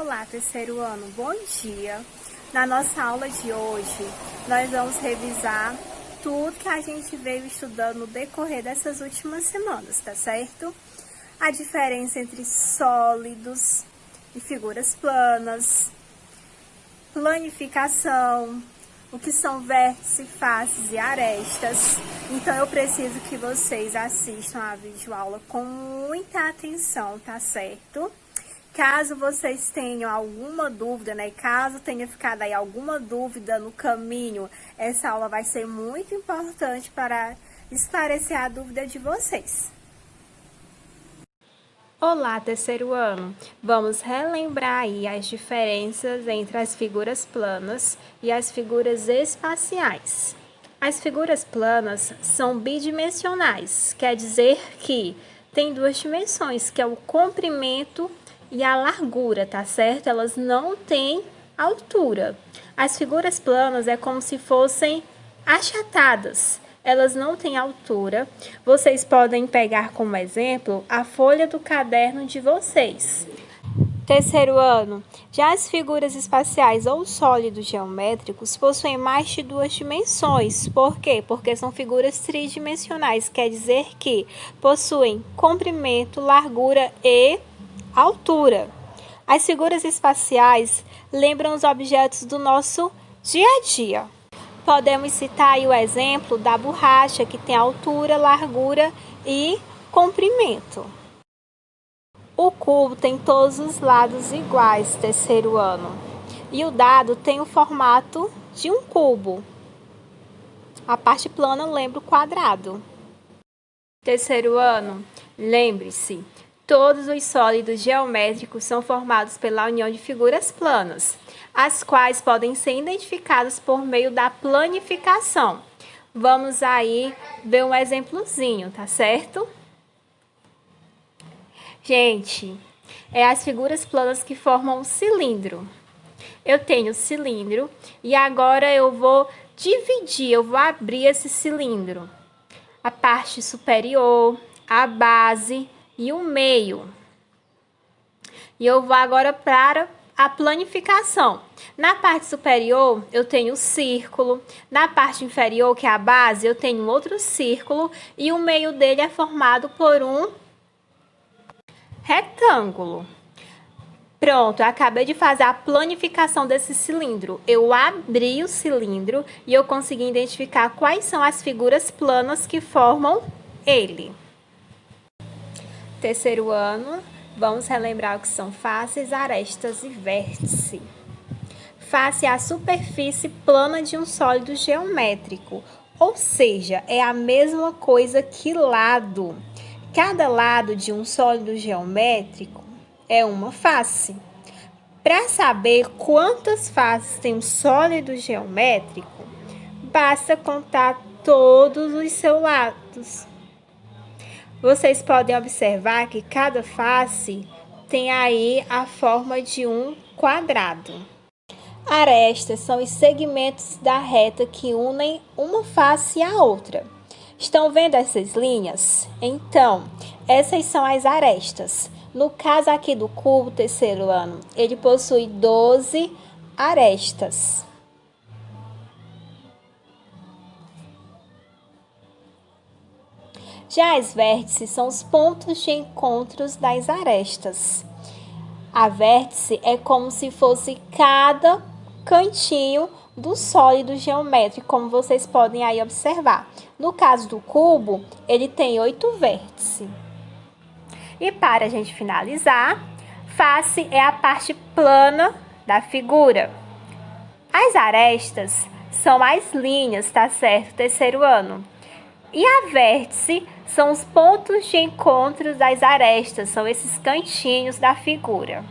Olá, terceiro ano, bom dia! Na nossa aula de hoje, nós vamos revisar tudo que a gente veio estudando no decorrer dessas últimas semanas, tá certo? A diferença entre sólidos e figuras planas, planificação, o que são vértices, faces e arestas. Então, eu preciso que vocês assistam a videoaula com muita atenção, tá certo? Caso vocês tenham alguma dúvida, né? Caso tenha ficado aí alguma dúvida no caminho, essa aula vai ser muito importante para esclarecer a dúvida de vocês. Olá, terceiro ano! Vamos relembrar aí as diferenças entre as figuras planas e as figuras espaciais. As figuras planas são bidimensionais, quer dizer que tem duas dimensões, que é o comprimento e a largura, tá certo? Elas não têm altura. As figuras planas é como se fossem achatadas. Elas não têm altura. Vocês podem pegar como exemplo a folha do caderno de vocês. Terceiro ano, já as figuras espaciais ou sólidos geométricos possuem mais de duas dimensões. Por quê? Porque são figuras tridimensionais, quer dizer que possuem comprimento, largura e altura. As figuras espaciais lembram os objetos do nosso dia a dia. Podemos citar aí o exemplo da borracha, que tem altura, largura e comprimento. O cubo tem todos os lados iguais, terceiro ano. E o dado tem o formato de um cubo. A parte plana lembra o quadrado. Terceiro ano, lembre-se, todos os sólidos geométricos são formados pela união de figuras planas, as quais podem ser identificadas por meio da planificação. Vamos aí ver um exemplozinho, tá certo? Gente, as figuras planas que formam um cilindro. Eu tenho o cilindro e agora eu vou dividir, eu vou abrir esse cilindro. A parte superior, a base e o meio. E eu vou agora para a planificação. Na parte superior, eu tenho o círculo. Na parte inferior, que é a base, eu tenho outro círculo. E o meio dele é formado por um retângulo. Pronto, eu acabei de fazer a planificação desse cilindro. Eu abri o cilindro e eu consegui identificar quais são as figuras planas que formam ele. Terceiro ano, vamos relembrar o que são faces, arestas e vértice. Face é a superfície plana de um sólido geométrico, ou seja, é a mesma coisa que lado. Cada lado de um sólido geométrico é uma face. Para saber quantas faces tem um sólido geométrico, basta contar todos os seus lados. Vocês podem observar que cada face tem aí a forma de um quadrado. Arestas são os segmentos da reta que unem uma face à outra. Estão vendo essas linhas? Então, essas são as arestas. No caso aqui do cubo, terceiro ano, ele possui 12 arestas. Já as vértices são os pontos de encontros das arestas. A vértice é como se fosse cada cantinho do sólido geométrico, como vocês podem aí observar. No caso do cubo, ele tem 8 vértices. E para a gente finalizar, face é a parte plana da figura. As arestas são as linhas, tá certo? Terceiro ano. E a vértice são os pontos de encontro das arestas, são esses cantinhos da figura.